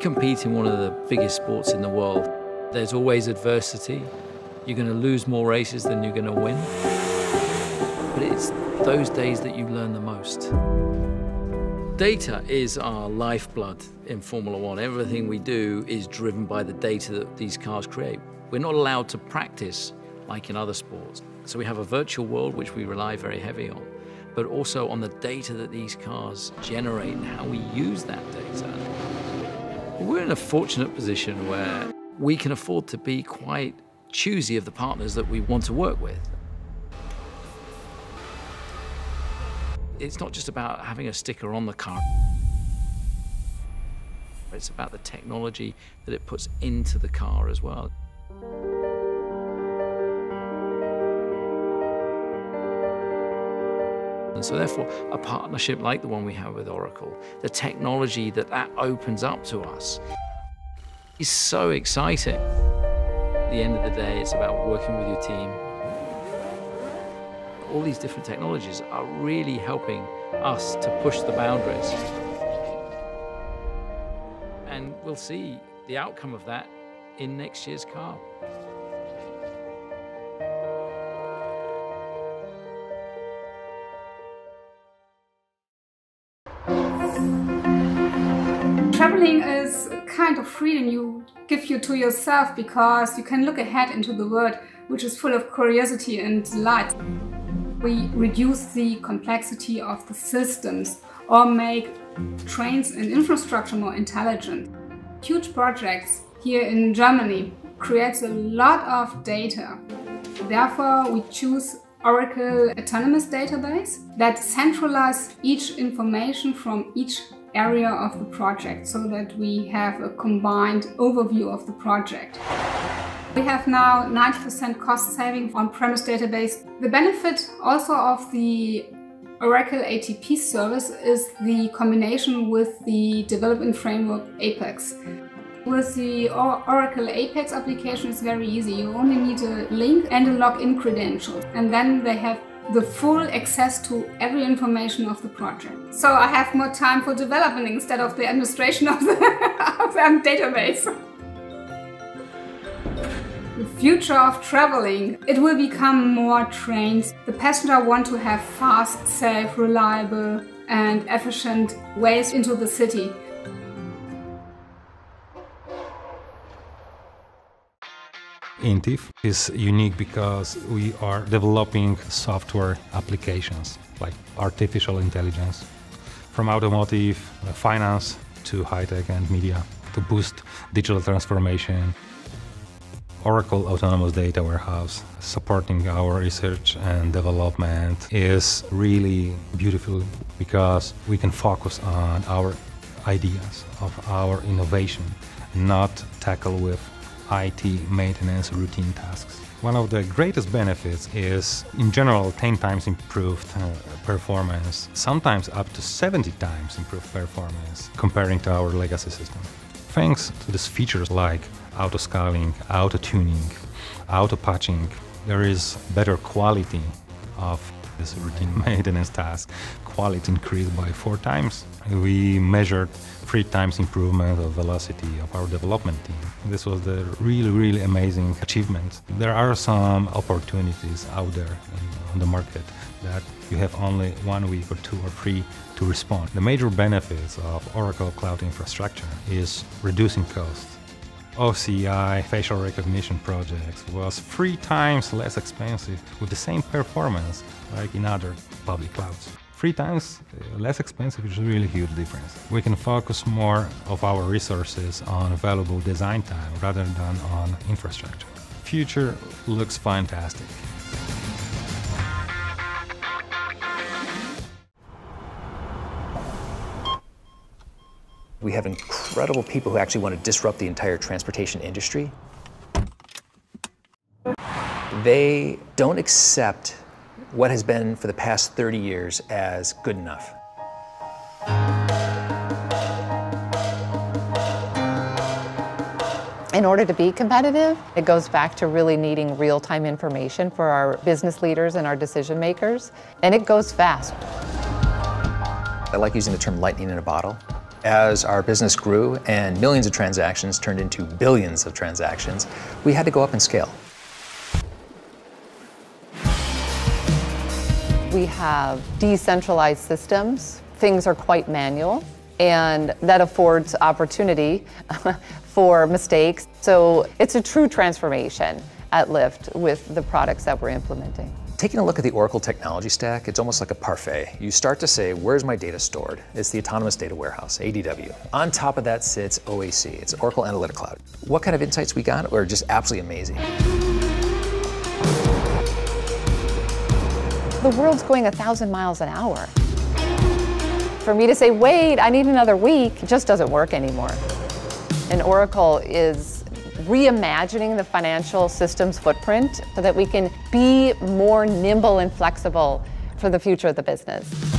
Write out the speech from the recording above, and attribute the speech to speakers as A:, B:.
A: compete in one of the biggest sports in the world. There's always adversity. You're going to lose more races than you're going to win. But it's those days that you learn the most. Data is our lifeblood in Formula One. Everything we do is driven by the data that these cars create. We're not allowed to practice like in other sports. So we have a virtual world which we rely very heavy on, but also on the data that these cars generate and how we use that data. We're in a fortunate position where we can afford to be quite choosy of the partners that we want to work with. It's not just about having a sticker on the car. It's about the technology that it puts into the car as well. And so therefore, a partnership like the one we have with Oracle, the technology that opens up to us is so exciting. At the end of the day, it's about working with your team. All these different technologies are really helping us to push the boundaries. And we'll see the outcome of that in next year's car.
B: Traveling is a kind of freedom you give to yourself because you can look ahead into the world, which is full of curiosity and delight. We reduce the complexity of the systems or make trains and infrastructure more intelligent. Huge projects here in Germany creates a lot of data. Therefore, we choose Oracle Autonomous Database that centralizes each information from each area of the project so that we have a combined overview of the project. We have now 90% cost saving on-premise database. The benefit also of the Oracle ATP service is the combination with the development framework Apex. With the Oracle Apex application, it's very easy. You only need a link and a login credential, and then they have the full access to every information of the project. So I have more time for development instead of the administration of the database. The future of traveling, it will become more trains. The passenger want to have fast, safe, reliable and efficient ways into the city.
C: Intive is unique because we are developing software applications like artificial intelligence, from automotive, finance to high-tech and media to boost digital transformation. Oracle Autonomous Data Warehouse supporting our research and development is really beautiful because we can focus on our ideas of our innovation, not tackle with IT maintenance routine tasks. One of the greatest benefits is, in general, 10 times improved performance, sometimes up to 70 times improved performance comparing to our legacy system. Thanks to these features like auto-scaling, auto-tuning, auto-patching, there is better quality of this routine maintenance task. Quality increased by 4 times. We measured 3 times improvement of velocity of our development team. This was the really amazing achievement. There are some opportunities out there on the market that you have only 1 week or 2 or 3 to respond. The major benefits of Oracle Cloud Infrastructure is reducing costs. OCI facial recognition projects was 3 times less expensive with the same performance like in other public clouds. 3 times less expensive is a really huge difference. We can focus more of our resources on valuable design time rather than on infrastructure. Future looks fantastic.
D: We have incredible people who actually want to disrupt the entire transportation industry. They don't accept what has been for the past 30 years as good enough.
E: In order to be competitive, it goes back to really needing real-time information for our business leaders and our decision makers, and it goes fast.
D: I like using the term lightning in a bottle. As our business grew and millions of transactions turned into billions of transactions, we had to go up in scale.
E: We have decentralized systems. Things are quite manual, and that affords opportunity for mistakes. So it's a true transformation at Lyft with the products that we're implementing.
D: Taking a look at the Oracle technology stack, it's almost like a parfait. You start to say, where's my data stored? It's the Autonomous Data Warehouse, ADW. On top of that sits OAC, it's Oracle Analytic Cloud. What kind of insights we got were just absolutely amazing.
E: The world's going 1,000 miles an hour. For me to say, wait, I need another week, just doesn't work anymore. And Oracle is reimagining the financial systems footprint so that we can be more nimble and flexible for the future of the business.